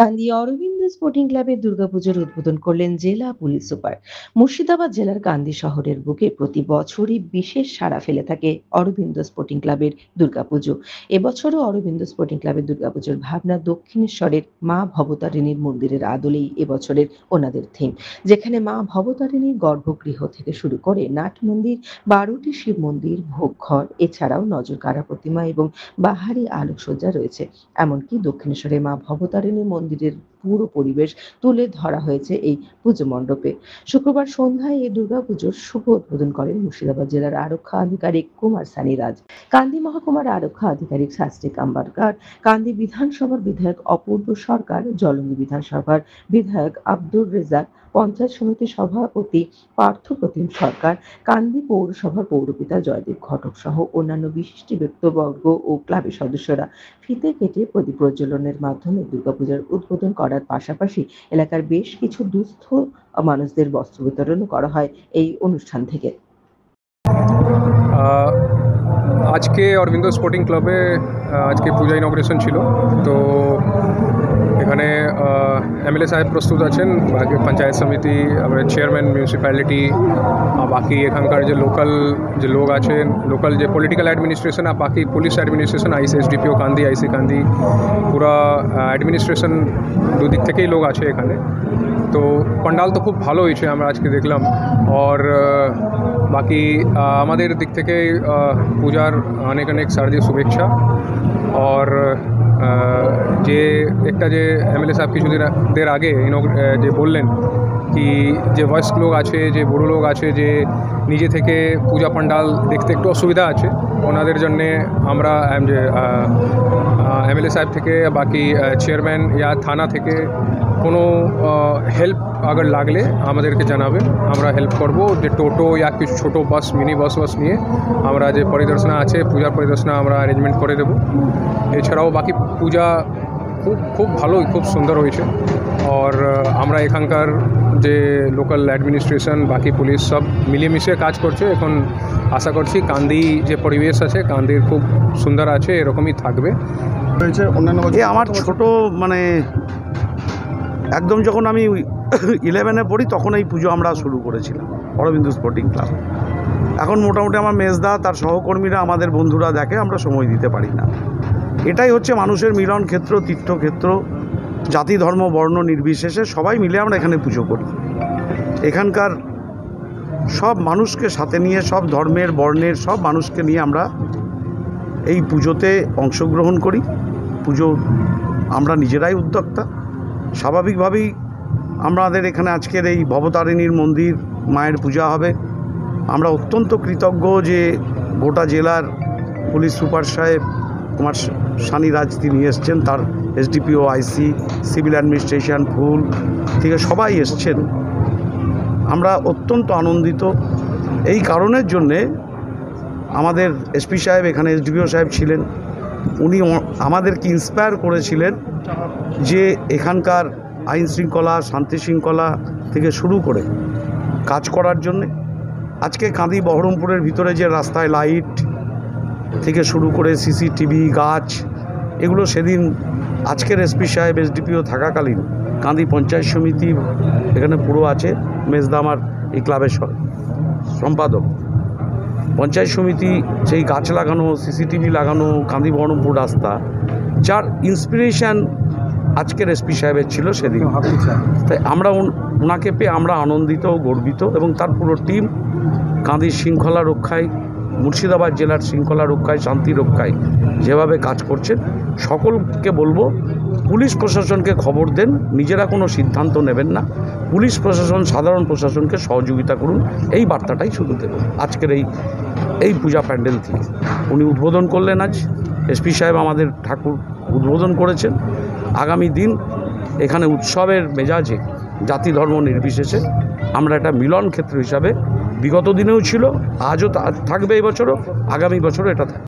কান্দি Aurobindo sporting ক্লাবের দুর্গাপুজোর উদ্বোধন করলেন জেলা পুলিশ সুপার। মুর্শিদাবাদ জেলার কান্দি শহরের বুকে প্রতি বছরই বিশেষ সাড়া ফেলে থাকে অরবিন্দ স্পোর্টিং ক্লাবের দুর্গাপুজো। এবছরও অরবিন্দ স্পোর্টিং ক্লাবের দুর্গাপুজোর ভাবনা দক্ষিণেশ্বরের মা ভবতারিণীর মন্দিরের আদলেই এবছরের ওনাদের থিম, যেখানে মা ভবতারিণীর গর্ভগৃহ থেকে শুরু করে নাট মন্দির, 12টি শিব মন্দির, ভোগঘর, এছাড়াও নজর কাড়া প্রতিমা এবং বাহারি আলোকসজ্জা রয়েছে। এমনকি দক্ষিণেশ্বরে মা ভবতারিণী মন্দিরের পুরো পরিবেশ তুলে ধরা হয়েছে এই পুজো মণ্ডপে। শুক্রবার সন্ধ্যায় এই দুর্গাপুজোর শুভ উদ্বোধন করেন মুর্শিদাবাদ জেলার আরক্ষা আধিকারিক কুমার সানি রাজ, কান্দি মহকুমার আরক্ষা আধিকারিক শাস্ত্রী কাম্বারকার, কান্দি বিধানসভার বিধায়ক অপূর্ব সরকার, জলঙ্গি বিধানসভার বিধায়ক আব্দুর রেজাক, পঞ্চায়েত সমিতির সভাপতি পার্থপ্রতিম সরকার, কান্দি পৌরসভার পৌরপিতা জয়দেব ঘটক সহ অন্যান্য বিশিষ্ট ব্যক্তিবর্গ ও ক্লাবের সদস্যরা ফিতে কেটে প্রদীপ প্রজ্বলনের মাধ্যমে দুর্গাপূজার উদ্বোধন করার পাশাপাশি এলাকার বেশ কিছু দুস্থ মানুষদের বস্ত্র বিতরণও করা হয় এই অনুষ্ঠান থেকে। আজকে অরবিন্দ স্পোর্টিং ক্লাবে আজকে পূজা ইনগ্রেশন ছিল। তো এখানে এমএলএ সাহেব প্রস্তুত আছেন, বাকি পঞ্চায়েত সমিতি, আমাদের চেয়ারম্যান, মিউনিসিপ্যালিটি, বাকি এখানকার যে লোকাল যে লোক আছেন, লোকাল যে পলিটিক্যাল অ্যাডমিনিস্ট্রেশন আর বাকি পুলিশ অ্যাডমিনিস্ট্রেশন, আইসি এসডিপিও কান্দি, আইসি কান্দি, পুরা অ্যাডমিনিস্ট্রেশন দুদিক থেকেই লোক আছে এখানে। তো পান্ডাল তো খুব ভালো হয়েছে আমরা আজকে দেখলাম। আর বাকি আমাদের দিক থেকে পূজার অনেক অনেক শারদীয় শুভেচ্ছা। আর যে একটা যে এমএলএ সাহেব কিছুদিনের আগে যে বললেন কি যে বয়স্ক লোক আছে, যে বুড়ো লোক আছে, যে নিজে থেকে পূজা পান্ডাল দেখতে একটু অসুবিধা আছে, ওনাদের জন্যে আমরা যে এমএলএ সাহেব থেকে বাকি চেয়ারম্যান ইয়া থানা থেকে কোনো হেল্প আগর লাগলে আমাদেরকে জানাবেন, আমরা হেল্প করব। যে টোটো ইয়া কিছু ছোটো বাস, মিনি বাস নিয়ে আমরা যে পরিদর্শনা আছে, পূজার পরিদর্শনা আমরা অ্যারেঞ্জমেন্ট করে দেবো। এছাড়াও বাকি পূজা খুব ভালো, খুব সুন্দর হয়েছে। আর আমরা এখানকার যে লোকাল অ্যাডমিনিস্ট্রেশন, বাকি পুলিশ সব মিলেমিশে কাজ করছে। এখন আশা করছি কান্দি যে পরিবেশ আছে, কান্দির খুব সুন্দর আছে, এরকমই থাকবে। আমার ছোট মানে একদম যখন আমি 11-এ পড়ি তখন এই পুজো আমরা শুরু করেছিলাম অরবিন্দ স্পোর্টিং ক্লাব। এখন মোটামুটি আমার মেজদা, তার সহকর্মীরা, আমাদের বন্ধুরা দেখে, আমরা সময় দিতে পারি না। এটাই হচ্ছে মানুষের মিলন ক্ষেত্র, তীর্থক্ষেত্র, জাতি ধর্ম বর্ণ নির্বিশেষে সবাই মিলে আমরা এখানে পুজো করি। এখানকার সব মানুষকে সাথে নিয়ে, সব ধর্মের বর্ণের সব মানুষকে নিয়ে আমরা এই পুজোতে অংশগ্রহণ করি। পুজো আমরা নিজেরাই উদ্যোক্তা। স্বাভাবিকভাবেই আমাদের এখানে আজকের এই ভবতারিণীর মন্দির মায়ের পূজা হবে। আমরা অত্যন্ত কৃতজ্ঞ যে গোটা জেলার পুলিশ সুপার সাহেব কুমার সানি রাজ তিনি এসছেন, তার এসডিপিও, আইসি, সিভিল অ্যাডমিনিস্ট্রেশন, ফুল থেকে সবাই এসছেন। আমরা অত্যন্ত আনন্দিত। এই কারণের জন্যে আমাদের এসপি সাহেব, এখানে এসডিপিও সাহেব ছিলেন, উনি আমাদেরকে ইন্সপায়ার করেছিলেন যে এখানকার আইন শৃঙ্খলা, শান্তি শৃঙ্খলা থেকে শুরু করে কাজ করার জন্যে। আজকে কান্দি বহরমপুরের ভিতরে যে রাস্তায় লাইট থেকে শুরু করে সিসিটিভি, গাছ, এগুলো সেদিন আজকের এসপি সাহেব, এসডিপিও থাকাকালীন কান্দি পঞ্চায়েত সমিতি এখানে পুরো আছে, মেজদা আমার এই ক্লাবের সম্পাদক, পঞ্চায়েত সমিতি সেই গাছ লাগানো, সিসিটিভি লাগানো কান্দি বহরমপুর রাস্তা, যার ইন্সপিরেশান আজকের এসপি সাহেবের ছিল সেদিন। তাই আমরা ওনাকে পেয়ে আমরা আনন্দিত, গর্বিত, এবং তার পুরো টিম কান্দির শৃঙ্খলা রক্ষায়, মুর্শিদাবাদ জেলার শৃঙ্খলা রক্ষায়, শান্তি রক্ষায় যেভাবে কাজ করছেন, সকলকে বলবো পুলিশ প্রশাসনকে খবর দেন, নিজেরা কোনো সিদ্ধান্ত নেবেন না। পুলিশ প্রশাসন, সাধারণ প্রশাসনকে সহযোগিতা করুন, এই বার্তাটাই শুরু দেব আজকের এই পূজা প্যান্ডেল থেকে। উনি উদ্বোধন করলেন আজ, এসপি সাহেব আমাদের ঠাকুর উদ্বোধন করেছেন। আগামী দিন এখানে উৎসবের মেজাজে জাতি ধর্ম নির্বিশেষে আমরা একটা মিলন ক্ষেত্র হিসাবে, বিগত দিনেও ছিল, আজও থাকবে, এই বছরও, আগামী বছরও এটা থাকবে।